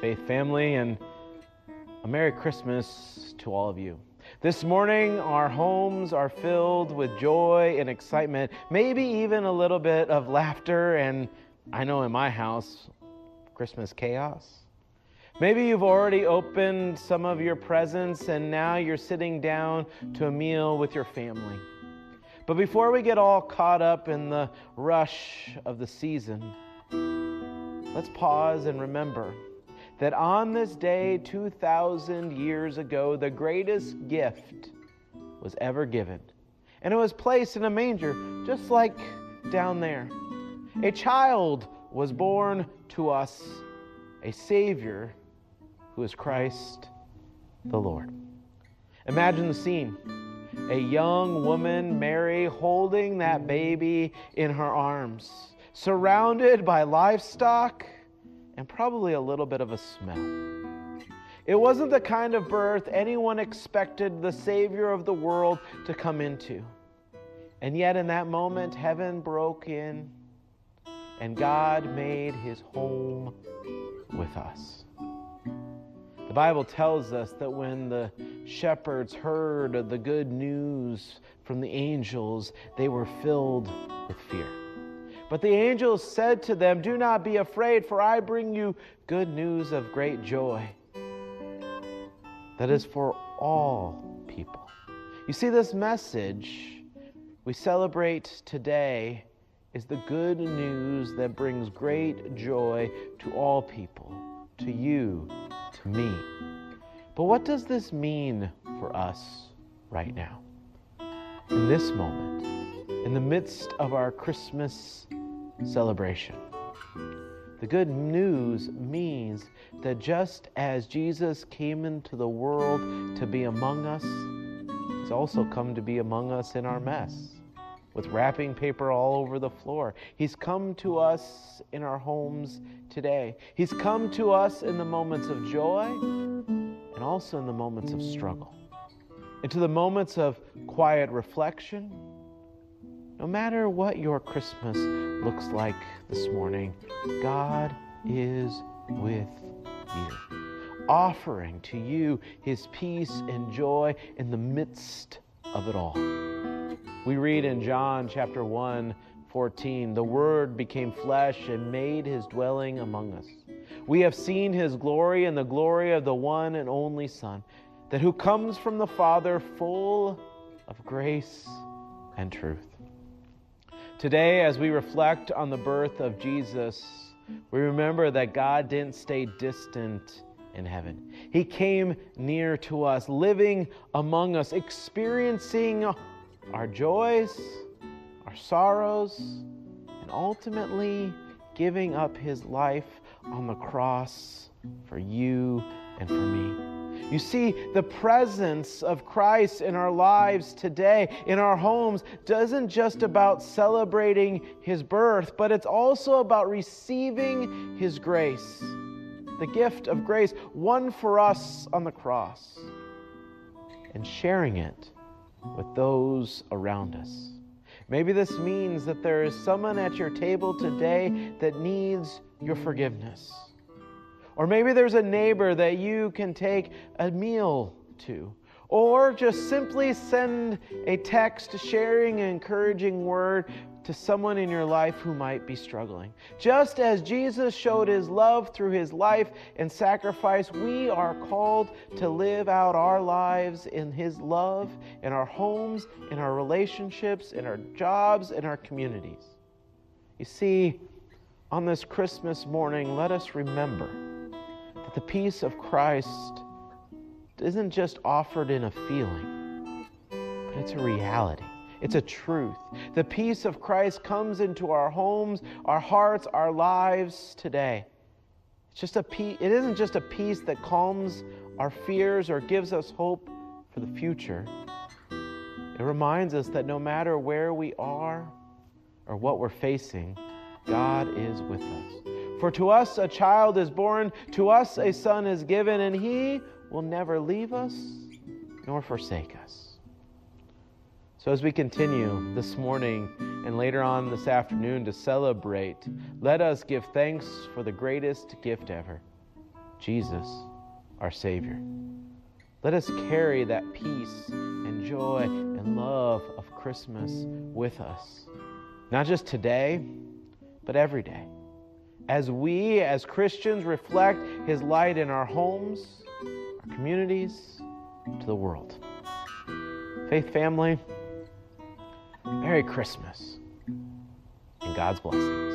Faith family, and a Merry Christmas to all of you. This morning, our homes are filled with joy and excitement, maybe even a little bit of laughter, and I know in my house, Christmas chaos. Maybe you've already opened some of your presents and now you're sitting down to a meal with your family. But before we get all caught up in the rush of the season, let's pause and remember that on this day 2,000 years ago, the greatest gift was ever given. And it was placed in a manger, just like down there. A child was born to us, a Savior who is Christ the Lord. Imagine the scene. A young woman, Mary, holding that baby in her arms, surrounded by livestock and probably a little bit of a smell. It wasn't the kind of birth anyone expected the Savior of the world to come into. And yet in that moment, heaven broke in and God made his home with us. The Bible tells us that when the shepherds heard of the good news from the angels, they were filled with fear. But the angels said to them, "Do not be afraid, for I bring you good news of great joy that is for all people." You see, this message we celebrate today is the good news that brings great joy to all people, to you, to me. But what does this mean for us right now? In this moment, in the midst of our Christmas celebration. The good news means that just as Jesus came into the world to be among us, he's also come to be among us in our mess, with wrapping paper all over the floor. He's come to us in our homes today. He's come to us in the moments of joy and also in the moments of struggle. Into the moments of quiet reflection. No matter what your Christmas looks like this morning, God is with you, offering to you his peace and joy in the midst of it all. We read in John chapter 1:14, "The Word became flesh and made his dwelling among us. We have seen his glory and the glory of the one and only Son, that who comes from the Father, full of grace and truth." Today, as we reflect on the birth of Jesus, we remember that God didn't stay distant in heaven. He came near to us, living among us, experiencing our joys, our sorrows, and ultimately giving up his life on the cross for you and for me. You see, the presence of Christ in our lives today, in our homes, isn't just about celebrating his birth, but it's also about receiving his grace. The gift of grace won for us on the cross, and sharing it with those around us. Maybe this means that there is someone at your table today that needs your forgiveness. Or maybe there's a neighbor that you can take a meal to. Or just simply send a text sharing an encouraging word to someone in your life who might be struggling. Just as Jesus showed his love through his life and sacrifice, we are called to live out our lives in his love, in our homes, in our relationships, in our jobs, in our communities. You see, on this Christmas morning, let us remember that the peace of Christ isn't just offered in a feeling, but it's a reality. It's a truth. The peace of Christ comes into our homes, our hearts, our lives today. It isn't just a peace that calms our fears or gives us hope for the future. It reminds us that no matter where we are or what we're facing, God is with us. For to us a child is born, to us a son is given, and he will never leave us nor forsake us. So as we continue this morning and later on this afternoon to celebrate, let us give thanks for the greatest gift ever, Jesus, our Savior. Let us carry that peace and joy and love of Christmas with us, not just today, but every day. As we, as Christians, reflect His light in our homes, our communities, to the world. Faith family, Merry Christmas and God's blessing.